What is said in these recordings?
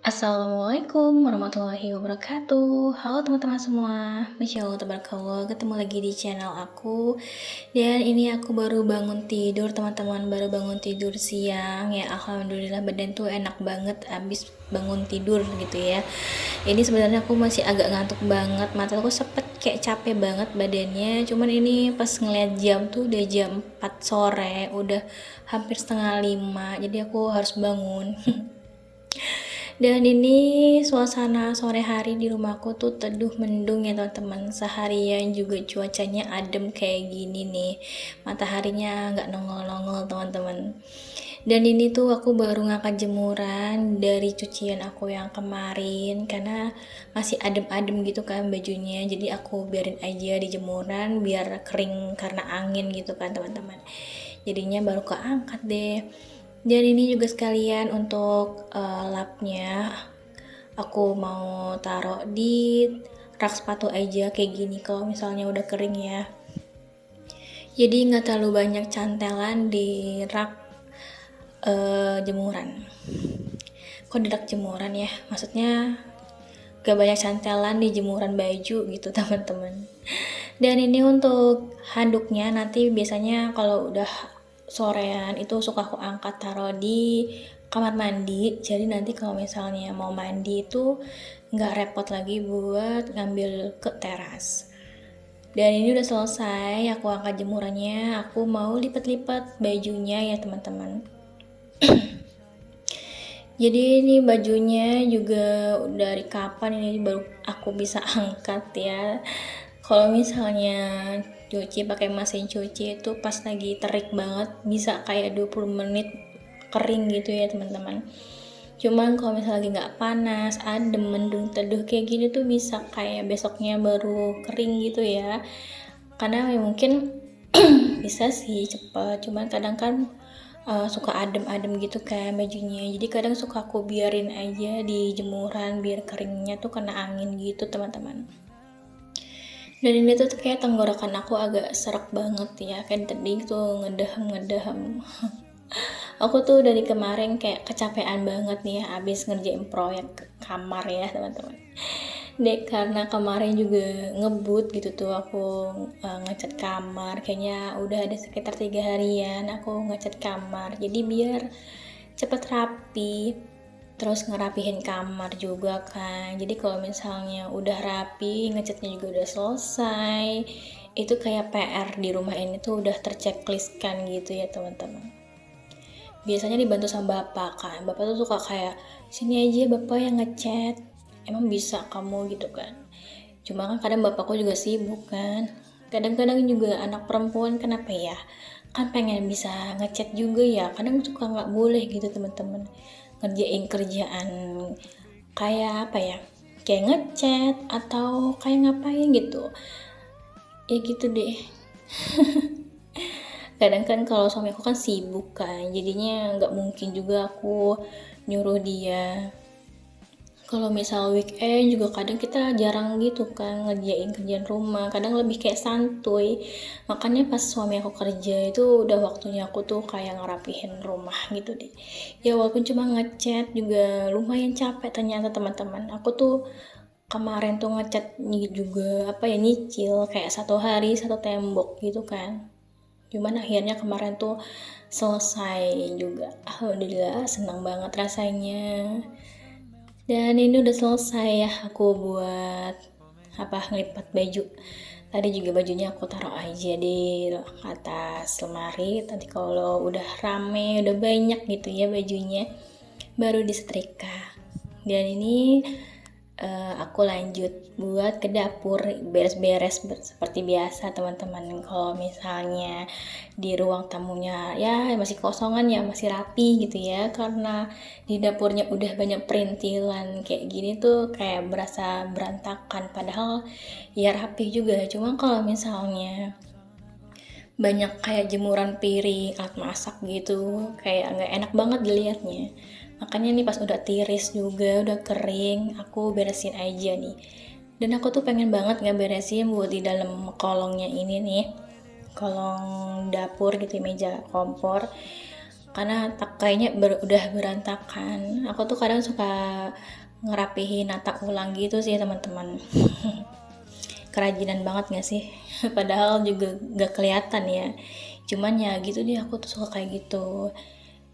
Assalamualaikum warahmatullahi wabarakatuh. Halo teman-teman semua, Masya Allah tabarakallah, ketemu lagi di channel aku. Dan ini aku baru bangun tidur teman-teman, baru bangun tidur siang ya. Alhamdulillah badan tuh enak banget abis bangun tidur gitu ya. Ini sebenarnya aku masih agak ngantuk banget, mata aku sepet kayak capek banget badannya. Cuman ini pas ngeliat jam tuh udah jam 4 sore, udah hampir setengah 5, jadi aku harus bangun. Dan ini suasana sore hari di rumahku tuh teduh mendung ya teman-teman. Seharian juga cuacanya adem kayak gini nih. Mataharinya nggak nongol-nongol teman-teman. Dan ini tuh aku baru ngangkat jemuran dari cucian aku yang kemarin karena masih adem-adem gitu kan bajunya. Jadi aku biarin aja di jemuran biar kering karena angin gitu kan teman-teman. Jadinya baru keangkat deh. Dan ini juga sekalian untuk lapnya aku mau taruh di rak sepatu aja kayak gini kalau misalnya udah kering ya. Jadi nggak terlalu banyak cantelan di rak jemuran. Kok di rak jemuran ya? Maksudnya gak banyak cantelan di jemuran baju gitu teman-teman. Dan ini untuk handuknya nanti biasanya kalau udah sorean itu suka aku angkat taruh di kamar mandi, jadi nanti kalau misalnya mau mandi itu nggak repot lagi buat ngambil ke teras. Dan ini udah selesai, aku angkat jemurannya, aku mau lipat-lipat bajunya ya teman-teman. Jadi ini bajunya juga dari kapan ini baru aku bisa angkat ya. Kalau misalnya cuci pakai mesin cuci itu pas lagi terik banget bisa kayak 20 menit kering gitu ya teman-teman. Cuman kalau misalnya lagi nggak panas, adem, mendung, teduh kayak gini tuh bisa kayak besoknya baru kering gitu ya. Karena ya mungkin bisa sih cepet, cuman kadang kan suka adem-adem gitu kan bajunya, jadi kadang suka aku biarin aja di jemuran biar keringnya tuh kena angin gitu teman-teman. Dan ini tuh kayak tenggorokan aku agak serak banget ya, kayak tadi tuh ngedahem. Aku tuh dari kemarin kayak kecapean banget nih ya abis ngerjain proyek kamar ya teman-teman. Dek, karena kemarin juga ngebut gitu tuh aku ngecat kamar, kayaknya udah ada sekitar 3 harian aku ngecat kamar, jadi biar cepet rapi, terus ngerapihin kamar juga kan. Jadi kalau misalnya udah rapi, ngecatnya juga udah selesai, itu kayak PR di rumah ini tuh udah terchecklist kan gitu ya teman-teman. Biasanya dibantu sama bapak kan, bapak tuh suka kayak sini aja bapak yang ngecat, emang bisa kamu gitu kan. Cuma kan kadang bapakku juga sibuk kan, kadang-kadang juga anak perempuan kenapa ya kan pengen bisa ngecat juga ya, kadang suka nggak boleh gitu teman-teman ngerjain kerjaan kayak apa ya, kayak ngecat atau kayak ngapain gitu ya gitu deh. Kadang kan kalau suami aku kan sibuk kan, jadinya nggak mungkin juga aku nyuruh dia. Kalau misal weekend juga kadang kita jarang gitu kan ngerjain kerjaan rumah, kadang lebih kayak santuy. Makanya pas suami aku kerja itu udah waktunya aku tuh kayak ngerapihin rumah gitu deh. Ya walaupun cuma ngecat juga lumayan capek ternyata teman-teman. Aku tuh kemarin tuh ngecat juga apa ya, nyicil kayak 1 hari 1 tembok gitu kan. Cuman akhirnya kemarin tuh selesai juga. Alhamdulillah senang banget rasanya. Dan ini udah selesai ya aku buat apa, ngelipat baju. Tadi juga bajunya aku taruh aja di atas lemari. Nanti kalau udah rame, udah banyak gitu ya bajunya, baru disetrika. Dan ini aku lanjut buat ke dapur beres-beres seperti biasa teman-teman. Kalau misalnya di ruang tamunya ya masih kosongan ya masih rapi gitu ya, karena di dapurnya udah banyak perintilan kayak gini tuh kayak berasa berantakan, padahal ya rapi juga. Cuma kalau misalnya banyak kayak jemuran piring, alat masak gitu, kayak nggak enak banget dilihatnya. Makanya nih pas udah tiris juga, udah kering, aku beresin aja nih. Dan aku tuh pengen banget ngeberesin buat di dalam kolongnya ini nih, kolong dapur gitu, meja kompor. karena kayaknya udah berantakan. Aku tuh kadang suka ngerapihin, nata ulang gitu sih teman-teman. Kerajinan banget gak sih? Padahal juga gak kelihatan ya, cuman ya gitu deh, aku tuh suka kayak gitu.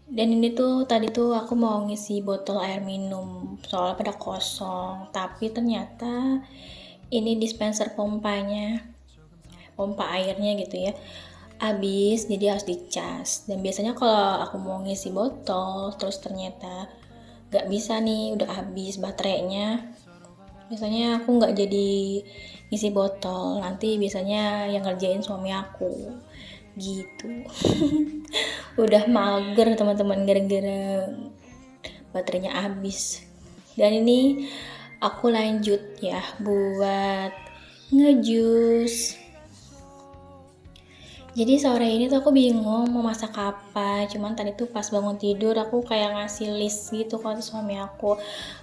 Dan ini tuh tadi tuh aku mau ngisi botol air minum soalnya pada kosong, tapi ternyata ini dispenser pompa airnya gitu ya, habis, jadi harus dicas. Dan biasanya kalau aku mau ngisi botol terus ternyata gak bisa nih, udah habis baterainya, biasanya aku nggak jadi ngisi botol, nanti biasanya yang ngerjain suami aku gitu. Udah mager teman-teman gara-gara baterainya habis. Dan ini aku lanjut ya buat ngejus. Jadi sore ini tuh aku bingung mau masak apa, cuman tadi tuh pas bangun tidur aku kayak ngasih list gitu ke suami aku,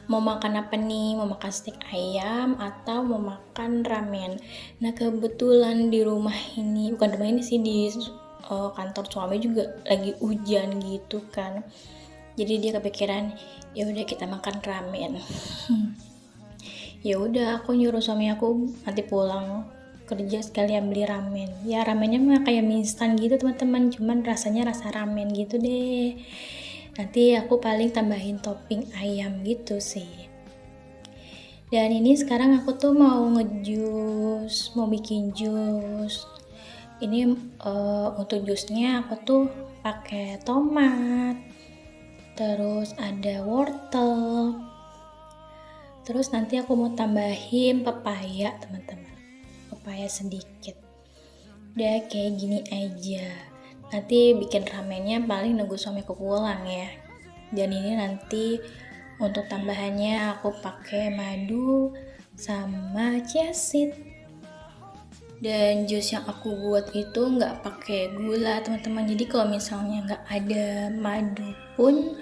mau makan apa nih, mau makan steak ayam atau mau makan ramen. Nah kebetulan di rumah ini, bukan rumah ini sih, di kantor suami juga lagi hujan gitu kan, jadi dia kepikiran ya udah kita makan ramen. Ya udah aku nyuruh suami aku nanti pulang kerja sekalian beli ramen. Ya ramennya mah kayak mie instan gitu teman-teman, cuman rasanya rasa ramen gitu deh. Nanti aku paling tambahin topping ayam gitu sih. Dan ini sekarang aku tuh mau ngejus, mau bikin jus. Ini untuk jusnya aku tuh pakai tomat, terus ada wortel, terus nanti aku mau tambahin pepaya teman-teman, pepaya sedikit. Udah kayak gini aja. Nanti bikin ramennya paling nunggu suamiku pulang ya. Dan ini nanti untuk tambahannya aku pakai madu sama chia seed. Dan jus yang aku buat itu nggak pakai gula teman-teman. Jadi kalau misalnya nggak ada madu pun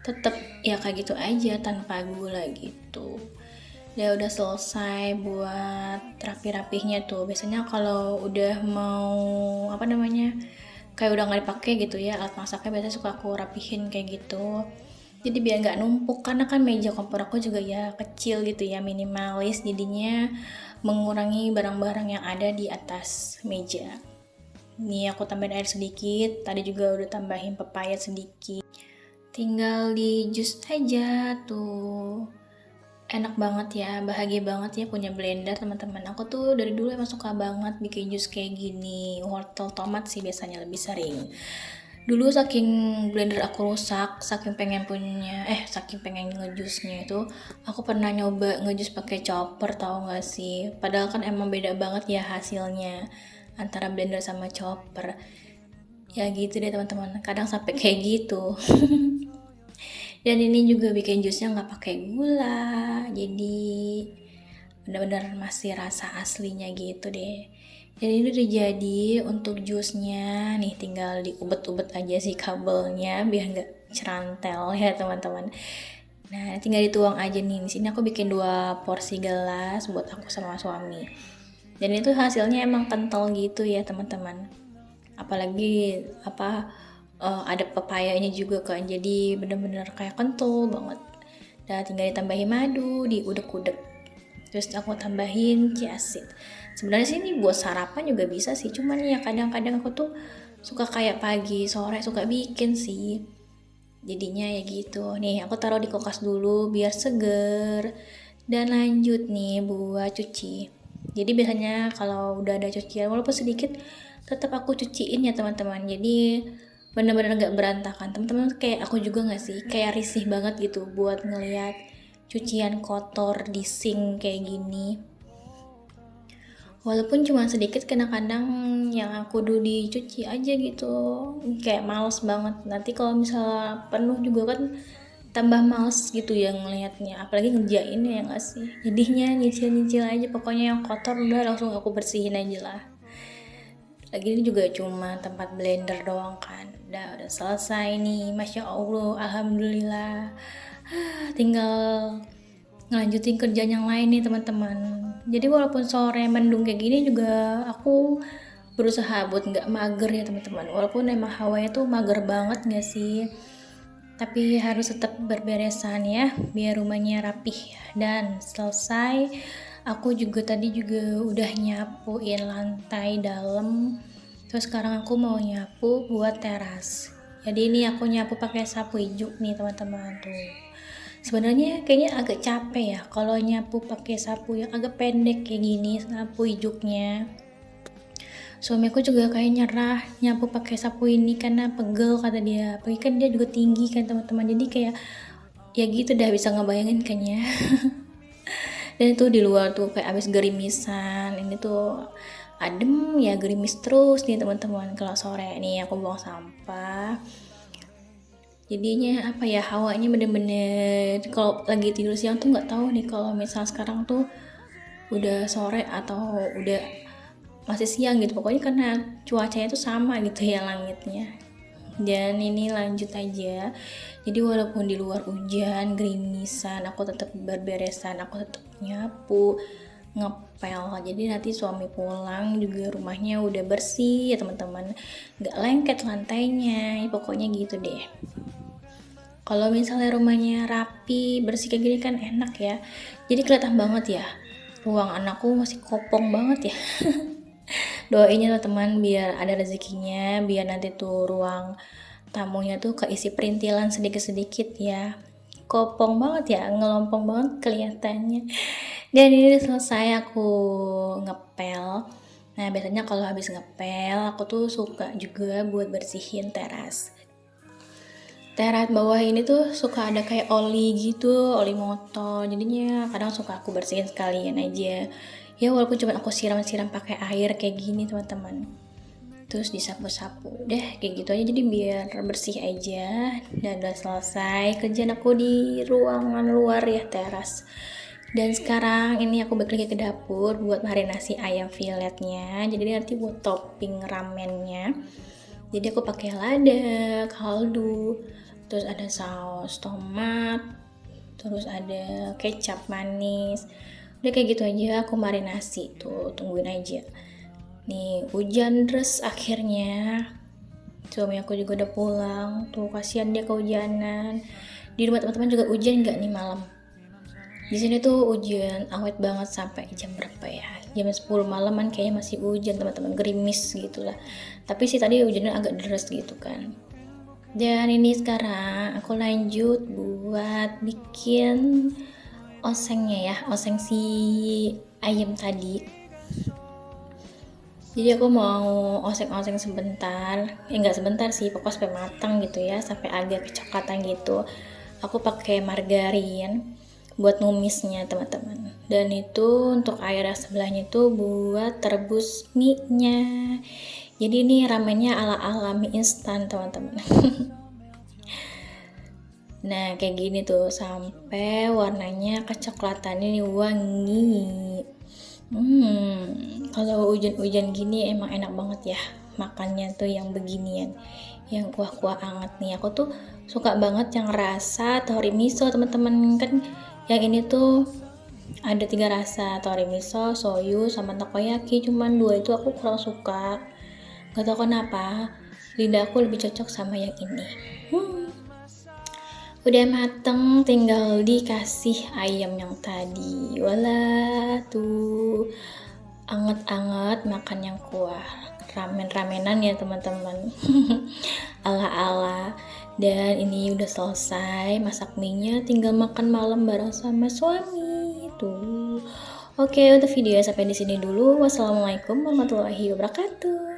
tetap ya kayak gitu aja tanpa gula gitu. Ya udah selesai buat rapi-rapihnya tuh. Biasanya kalau udah mau kayak udah nggak dipakai gitu ya alat masaknya, biasanya suka aku rapihin kayak gitu. Jadi biar nggak numpuk, karena kan meja kompor aku juga ya kecil gitu ya, minimalis, jadinya mengurangi barang-barang yang ada di atas meja. Ini aku tambahin air sedikit, tadi juga udah tambahin pepaya sedikit. Tinggal di jus aja tuh. Enak banget ya, bahagia banget ya punya blender teman-teman. Aku tuh dari dulu emang suka banget bikin jus kayak gini. Wortel tomat sih biasanya lebih sering. Dulu saking blender aku rusak, saking pengen ngejusnya itu, aku pernah nyoba ngejus pakai chopper, tau gak sih? Padahal kan emang beda banget ya hasilnya antara blender sama chopper. Ya gitu deh teman-teman, kadang sampai kayak gitu. Dan ini juga bikin jusnya nggak pakai gula, jadi benar-benar masih rasa aslinya gitu deh. Jadi ini udah jadi untuk jusnya, nih tinggal diubet-ubet aja sih kabelnya biar nggak cerantel ya teman-teman. Nah tinggal dituang aja nih. Di sini aku bikin 2 porsi gelas buat aku sama suami. Dan itu hasilnya emang kental gitu ya teman-teman. Apalagi ada pepayanya juga kan, jadi bener-bener kayak kental banget. Dan tinggal ditambahin madu, diudek-udek, terus aku tambahin chia seed. Sebenarnya sih ini buat sarapan juga bisa sih, cuman ya kadang-kadang aku tuh suka kayak pagi sore suka bikin sih, jadinya ya gitu. Nih aku taruh di kulkas dulu biar seger. Dan lanjut nih buat cuci. Jadi biasanya kalau udah ada cucian walaupun sedikit, tetap aku cuciin ya teman-teman, jadi bener-bener gak berantakan. Teman-teman kayak aku juga gak sih, kayak risih banget gitu buat ngeliat cucian kotor di sink kayak gini. Walaupun cuma sedikit, kadang-kadang yang aku dulu dicuci aja gitu, kayak males banget. Nanti kalau misalnya penuh juga kan tambah males gitu ya ngelihatnya, apalagi ngerjain ya gak sih. Jadinya nyicil-nyicil aja, pokoknya yang kotor udah langsung aku bersihin aja lah. Lagi ini juga cuma tempat blender doang kan, udah selesai nih, masya Allah, alhamdulillah. Tinggal ngelanjutin kerjaan yang lain nih teman-teman. Jadi walaupun sore mendung kayak gini juga aku berusaha buat nggak mager ya teman-teman, walaupun emang hawanya tuh mager banget nggak sih, tapi harus tetap berberesan ya biar rumahnya rapih. Dan selesai, aku juga tadi juga udah nyapuin lantai dalam, terus sekarang aku mau nyapu buat teras. Jadi ini aku nyapu pakai sapu ijuk nih teman-teman tuh. Sebenarnya kayaknya agak capek ya kalau nyapu pakai sapu yang agak pendek kayak gini, sapu ijuknya. Suamiku juga kayak nyerah nyapu pakai sapu ini karena pegel kata dia. Apalagi kan dia juga tinggi kan teman-teman. Jadi kayak ya gitu dah, bisa ngebayangin kan ya. Dan itu di luar tuh kayak abis gerimisan. Ini tuh adem ya, gerimis terus nih teman-teman. Kalau sore nih aku buang sampah, jadinya apa ya, hawanya bener-bener kalau lagi tidur siang tuh nggak tahu nih kalau misal sekarang tuh udah sore atau udah masih siang gitu, pokoknya karena cuacanya tuh sama gitu ya langitnya. Dan ini lanjut aja, jadi walaupun di luar hujan gerimisan, aku tetap berberesan, aku tetap nyapu, ngepel. Jadi nanti suami pulang juga rumahnya udah bersih ya teman-teman, nggak lengket lantainya, pokoknya gitu deh. Kalau misalnya rumahnya rapi bersih kayak gini kan enak ya, jadi kelihatan banget ya ruang anakku masih kopong banget ya. Doain ya teman biar ada rezekinya, biar nanti tuh ruang tamunya tuh keisi perintilan sedikit-sedikit ya. Kopong banget ya, ngelompong banget kelihatannya. Dan ini udah selesai aku ngepel. Nah biasanya kalau habis ngepel aku tuh suka juga buat bersihin teras. Teras bawah ini tuh suka ada kayak oli gitu, oli motor, jadinya kadang suka aku bersihin sekalian aja ya, walaupun cuma aku siram-siram pakai air kayak gini teman-teman, terus disapu-sapu deh kayak gitu aja, jadi biar bersih aja. Dan udah selesai kerjaan aku di ruangan luar ya, teras. Dan sekarang ini aku balik lagi ke dapur buat marinasi ayam filletnya, jadi nanti buat topping ramennya. Jadi aku pakai lada, kaldu, terus ada saus tomat, terus ada kecap manis. Udah kayak gitu aja aku marinasi tuh, tungguin aja. Nih hujan deras akhirnya. Suami aku juga udah pulang. Tuh kasihan dia kehujanan. Di rumah teman-teman juga hujan nggak nih malam? Di sini tuh hujan awet banget sampai jam berapa ya? Jam 10 malaman kayaknya masih hujan teman-teman, gerimis gitulah. Tapi sih tadi hujannya agak deras gitu kan. Dan ini sekarang aku lanjut buat bikin osengnya ya, oseng si ayam tadi. Jadi aku mau oseng-oseng sebentar, enggak sebentar sih, pokoknya sampai matang gitu ya, sampai agak kecoklatan gitu. Aku pakai margarin buat numisnya teman-teman. Dan itu untuk air sebelahnya itu buat terebus mie-nya. Jadi ini ramennya ala-ala mie instan teman-teman. Nah kayak gini tuh sampai warnanya kecoklatan, ini wangi. Kalau hujan-hujan gini emang enak banget ya makannya tuh yang beginian, yang kuah-kuah anget nih. Aku tuh suka banget yang rasa tori miso teman-teman. Kan yang ini tuh ada 3 rasa, tori miso, soyu, sama takoyaki. Cuman 2 itu aku kurang suka, gak tau kenapa lidahku lebih cocok sama yang ini. Udah mateng, tinggal dikasih ayam yang tadi. Walah tuh anget-anget, makan yang kuah, ramen-ramenan ya teman-teman. Ala-ala. Dan ini udah selesai masak mie-nya, tinggal makan malam bareng sama suami tuh. Oke, untuk video sampai di sini dulu. Wassalamualaikum warahmatullahi wabarakatuh.